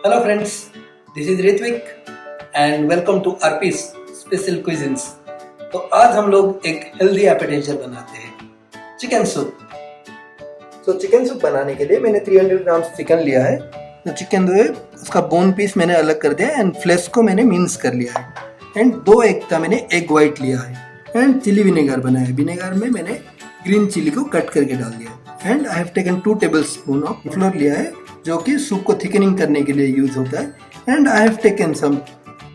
Hello friends, this is Ritvik and welcome to RP's special cuisines. तो आज हम लोग एक हेल्दी एपेटाइजर बनाते हैं, चिकन सूप। तो चिकन सूप बनाने के लिए मैंने 300 ग्राम चिकन लिया है। तो चिकन जो है उसका बोन पीस मैंने अलग कर दिया एंड फ्लेश को मैंने मिन्स कर लिया है एंड 2 एग का मैंने एग वाइट लिया है एंड चिली विनेगर बनाया है। विनेगर में मैंने ग्रीन चिली को कट करके डाल दिया है and I have taken 2 tablespoon of floor लिया है जो कि सूप को थिकनिंग करने के लिए यूज होता है and I have taken some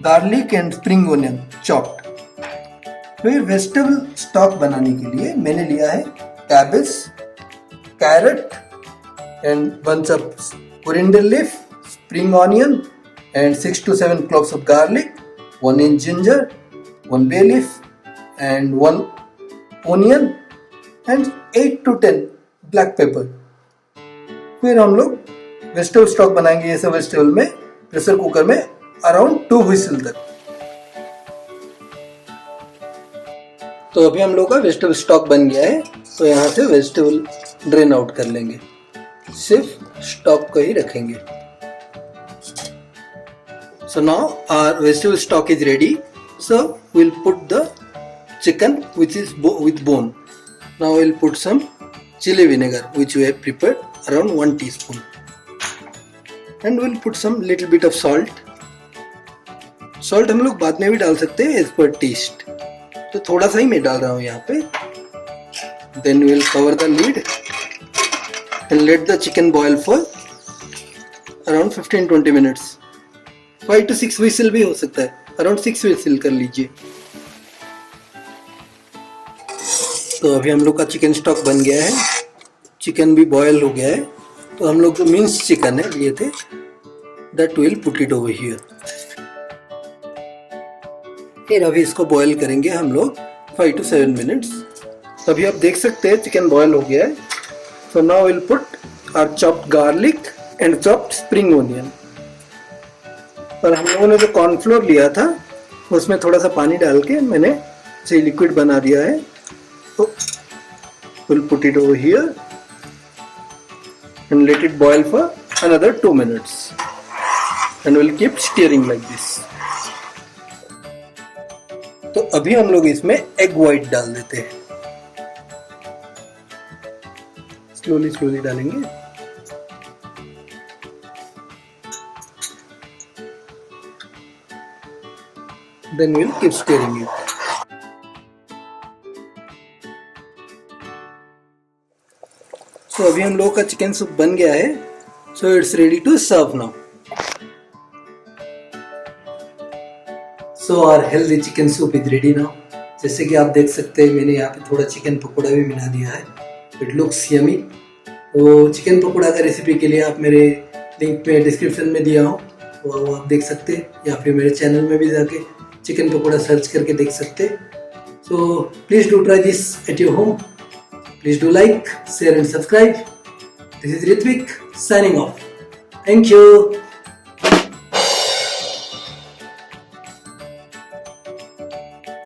garlic and spring onion chopped. फिर वेजिटेबल स्टॉक बनाने के लिए मैंने लिया है cabbage, carrot and bunch of coriander leaf, spring onion and 6 to 7 cloves of garlic, 1 inch ginger, 1 bay leaf and 1 onion and 8 to 10 black pepper। फिर हम लोग वेजिटेबल स्टॉक बनाएंगे ये सब वेजिटेबल में प्रेशर कुकर में अराउंड 2 व्हिसल तक। तो अभी हम लोग का वेजिटेबल स्टॉक बन गया है, तो यहाँ से वेजिटेबल ड्रेन आउट कर लेंगे, सिर्फ स्टॉक को ही रखेंगे। So now our vegetable stock is ready. So we'll put the chicken which is with bone. Now we'll put some chili vinegar which we have prepared around 1 teaspoon. And we'll put some little bit of salt. Salt हम लोग बाद में भी डाल सकते हैं as per taste. तो थोड़ा सा ही मैं डाल रहा हूँ यहाँ पे। Then we'll cover the lid and let the chicken boil for around 15-20 minutes. 5 to 6 whistle भी हो सकता है, अराउंड 6 व्हिसल कर लीजिए। तो अभी हम लोग का चिकन स्टॉक बन गया है, चिकन भी बॉयल हो गया है। तो हम लोग जो मिन्स चिकन है लिए थे that will put it over here. फिर अभी इसको बॉयल करेंगे हम लोग 5 to 7 मिनट्स। अभी आप देख सकते हैं चिकन बॉयल हो गया है। So now will put our chopped garlic and chopped spring onion. और हम लोगों ने जो कॉर्नफ्लोर लिया था उसमें थोड़ा सा पानी डाल के मैंने इसे लिक्विड बना दिया है। तो will put it over here and let it boil for another 2 minutes and will keep stirring like this. तो अभी हम लोग इसमें एग वाइट डाल देते हैं, स्लोली स्लोली डालेंगे। Then we'll keep stirring it. So अभी हम लोग का चिकन सूप बन गया है। So it's ready to serve now. So our healthy chicken soup is ready now. जैसे कि आप देख सकते हैं मैंने यहाँ पे थोड़ा चिकन पकौड़ा भी मिला दिया है। It looks yummy. तो चिकन पकौड़ा का रेसिपी के लिए आप मेरे लिंक पे डिस्क्रिप्शन में दिया हूँ, वो आप देख सकते हैं, या फिर मेरे चैनल में भी जाके चिकन पकौड़ा सर्च करके देख सकते। So please do try this at your home. Please do like, share and subscribe. This is Ritwik signing off. Thank you.